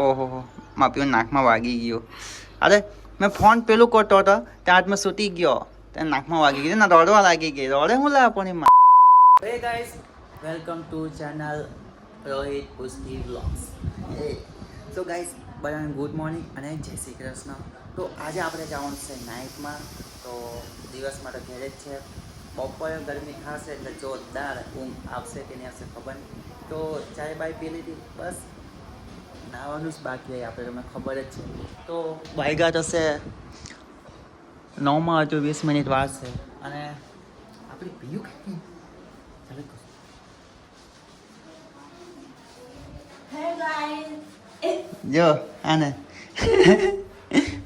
ઓહો માપ્યો નાકમાં વાગી ગયો. અરે મેં ફોન પેલું કરતો હતો ત્યાં મેં સૂતી ગયો ત્યાં નાકમાં વાગી ગયો ને દોડવા લાગી ગઈ. દોડે હું લાવ પણ hey guys, welcome to channel Rohit Pusti vlogs. So guys, બધાને ગુડ મોર્નિંગ અને જય શ્રી કૃષ્ણ. તો આજે આપણે જવાનું છે નાઇટમાં. તો દિવસ માટે ઘરે જ છે. બપોરે ગરમી ખાશે એટલે જોરદાર ઊંઘ આવશે કે નહીં આવશે ખબર નહીં. તો ચાય બાય પી લીધી, બસ નાવાનું જ બાકી હોય આપણે, તમને ખબર જ છે. તો વાગ્યા થશે 9 હજુ 20 મિનિટ વાર છે અને આપણી પીયું ખાઈ ચાલે. જો આને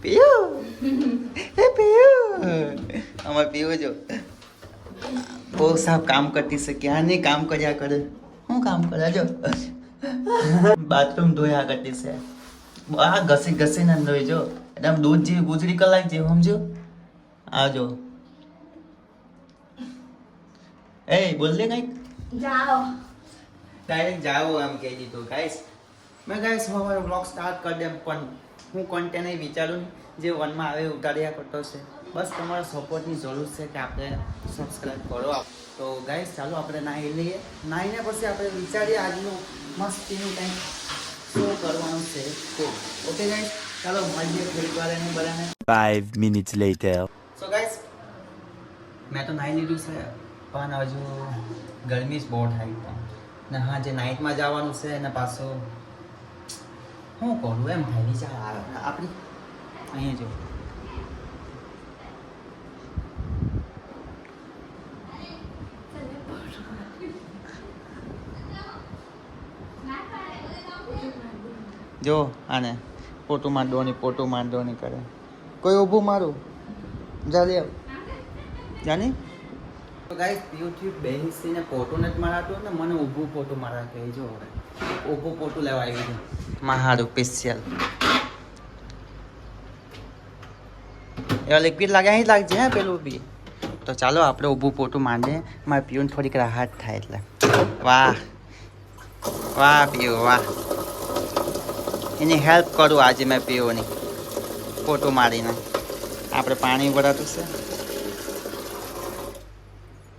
પીયું હે પીયું અમારે પીવું જો બહુ સાફ કામ કરતી છે. ક્યાં નહીં કામ કર્યા કરે. શું કામ કરે જો બાથરૂમ ધોયા કરતી છે. આ ઘસી ઘસીને ધોઈ જો એકદમ દૂધ જેવી ગુજરી કલાક જેવું સમજો. આ જો એ બોલ દે કંઈક. જાઓ ડાયરેક્ટ જાઓ એમ કહી દીધું. ગાઈસ મેં ગાઈસ હવે બ્લોગ સ્ટાર્ટ કરી દે પણ હું કોન્ટેન્ટ નહીં વિચારું જે વનમાં આવે ઉતાર્યા કરતો છે. બસ તમારા સપોર્ટની જરૂર છે કે આપણે સબસ્ક્રાઈબ કરો. તો ગાઈસ ચાલો આપણે નાહી લઈએ. નાહીને પછી આપણે વિચારીએ આજનું મસ્તીનું કંઈક શું કરવાનું છે. ઓકે ગાઈસ ચાલો મળીએ થોડીક વાર એને બધાને. 5 minutes later. સો ગાઈસ મેં તો નાહી લીધું છે પણ હજુ ગરમી જ બહુ થાય ને હા જે નાઇટમાં જવાનું છે અને પાછું શું કરું એમ થાય વિચાર આવે આપણી અહીંયા જો જો આને પોટું માંડોની કરે. કોઈ ઊભું મારું જા લે જાની. તો ગાઈસ યુટ્યુબ બેસીને પોટું નથી મારાતું ને મને ઊભું પોટું મારા કહે. જો હવે ઊભું પોટું લેવા આવી ગયું મારું સ્પેશિયલ. એવા લિક્વિડ લાગ્યા અહીં લાગજે હે પેલું બી. તો ચાલો આપણે ઊભું પોટું માંડીએ. મારે પીવું થોડીક રાહત થાય એટલે. વાહ વાહ પીવું વાહ. એની હેલ્પ કરું આજે મેં પીઓની પોટું મારીને. આપણે પાણી ભરાતું છે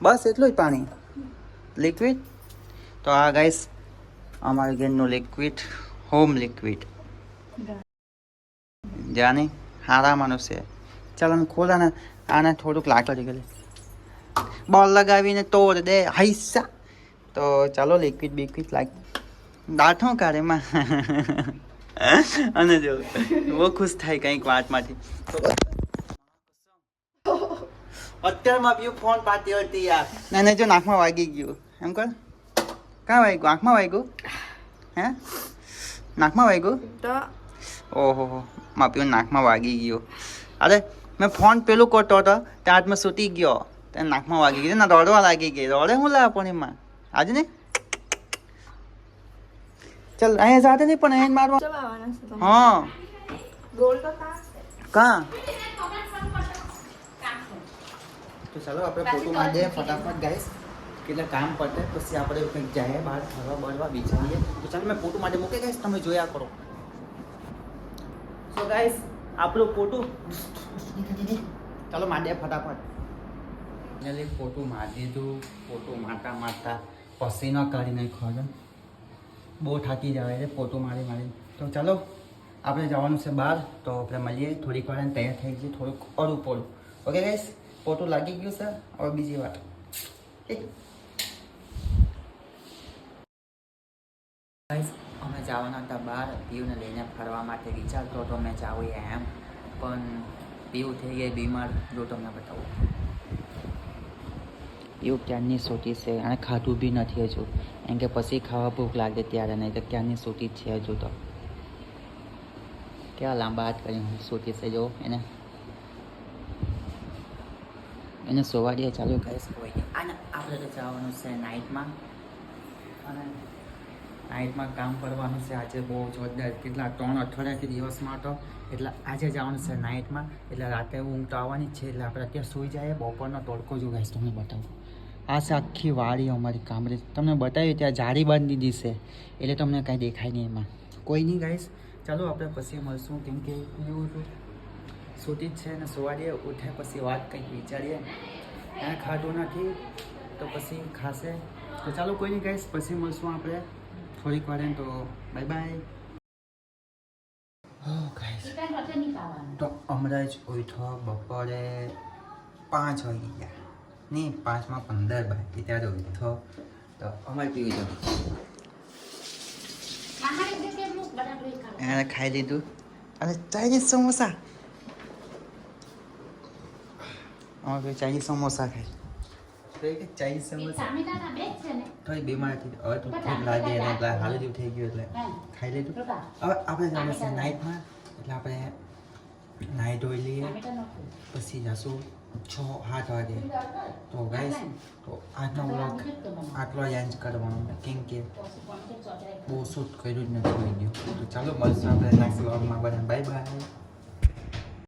બસ એટલું જ પાણી લિક્વિડ. તો આ ગાઈસ અમારા ઘરનું લિક્વિડ હોમ લિક્વિડ જાની હારામાંનું છે. ચાલ આને ખોલા ને આને થોડુંક લાગ કરી ગયેલી બોલ લગાવીને તોડ દે હૈસા. તો ચાલો લિક્વિડ બિક્વિડ લાગ દાંઠો કાઢે એમાં અને જો બહુ ખુશ થાય કંઈક વાતમાંથી. અત્યારમાં બી ફોન પાતી હતી યાર. ના જો નાકમાં વાગી ગયું એમ કર. ક્યાં વાગ્યું? આંખમાં વાગ્યું હે? નાકમાં વાગ્યું? ઓહો માપ્યું નાકમાં વાગી ગયું. અરે મેં ફોન પેલું કરતો હતો ત્યાં મેં સૂતી ગયો ત્યાં નાકમાં વાગી ગઈ ને દોડવા લાગી ગઈ. દોડે હું લાવ પણ એમાં આજે ને ચાલ અહીંયા સાથે નહીં પણ અહીંયા મારવા. હા કાં તો ચાલો આપણે ફોટો મારી દઈએ ફટાફટ ગાઈસ. કેટલા કામ પતે પછી આપણે કંઈક જાય બહાર ફરવા બરવા વિચારીએ. તો ચાલો મેં ફોટો માટે મૂકે ગાઈસ તમે જોયા કરો. સો ગાઈસ આપણું ફોટો ચાલો મારી દે ફટાફટ. ફાઇનલી ફોટો મારી દીધું. ફોટો મારતા પસીનો કાઢી નાખ્યો. બહુ થાકી જાય છે ફોટો મારી. તો ચાલો આપણે જવાનું છે બહાર. તો આપણે મળીએ થોડીક વાર તૈયાર થઈ જઈએ. થોડુંક અડું પડું. ઓકે ગાઈસ ફોટો લાગી ગયું છે. હવે બીજી વાત ગાઈસ અમે જવાના હતા બહાર પીયુને લઈને ફરવા માટે. વિચારતો હતો અમે જાવું એમ પણ પીયુ થઈ ગઈ બીમાર. જો તમને બતાવું પીયુ ક્યારની સોટી છે અને ખાધું બી નથી હજુ. એમ કે પછી ખાવા ભૂખ લાગે ત્યારે, નહીં તો ક્યારની સૂતી જ છે હજુ. તો કેવા લાંબા હાથ કરી સૂતી છે જો એને સોવા દે. ચાલો ગાઈસ હોય અને આપણે તો જવાનું છે નાઇટમાં અને નાઇટમાં કામ કરવાનું છે આજે બહુ જોરદાર. કેટલા 3 અઠવાડિયાથી દિવસમાં તો એટલે આજે જવાનું છે નાઇટમાં. એટલે રાતે ઊંઘ તો આવવાની જ છે એટલે આપણે અત્યારે સૂઈ જાય. બપોરનો તડકો જો ગાઈસ તમને બતાવું આ છે આખી વાડી અમારી કામરેજ. તમને બતાવ્યું ત્યાં જાળી બાંધી દીધી છે એટલે તમને કાંઈ દેખાય નહીં એમાં. કોઈ નહીં ગાઈસ, ચાલો આપણે પછી મળશું કેમ કે એવું હતું સૂતી જ છે ને સવારે ઉઠે પછી વાત કંઈક વિચારીએ. એને ખાધું નથી તો પછી ખાશે. તો ચાલો કોઈ નહીં ગાઈસ, પછી મળશું આપણે થોડીક વાર. તો બાય બાય. તો હમણાં જ ઉઠો, બપોરે 5 વાગી ગયા નહીં, 5:15 બાકી ત્યારે ઉઠો. તો અમારે પીવી જાઓ. એને ખાઈ લીધું અને ચાઇનીઝ સમોસા. અમારે કોઈ ચાઇનીઝ સમોસા ખાય ચાઇનીઝ સમોસા થોડી બીમારી હવે તો ખૂબ લાગે એને એટલે હાલ જેવું થઈ ગયું એટલે ખાઈ લીધું. હવે આપણે જવાનું છે નાઇટમાં એટલે આપણે નાહી ધોઈ લઈએ પછી જશું 6-7 વાગે. તો ગાઈસ, તો આજનો વ્લોગ આટલો એન્જ કરવાનો કેમ કે બહુ શૂટ કર્યું જ નથી વિડીયો. તો ચાલો મળશું આપણે નેક્સ્ટ વ્લોગમાં. બધા બાય બાય.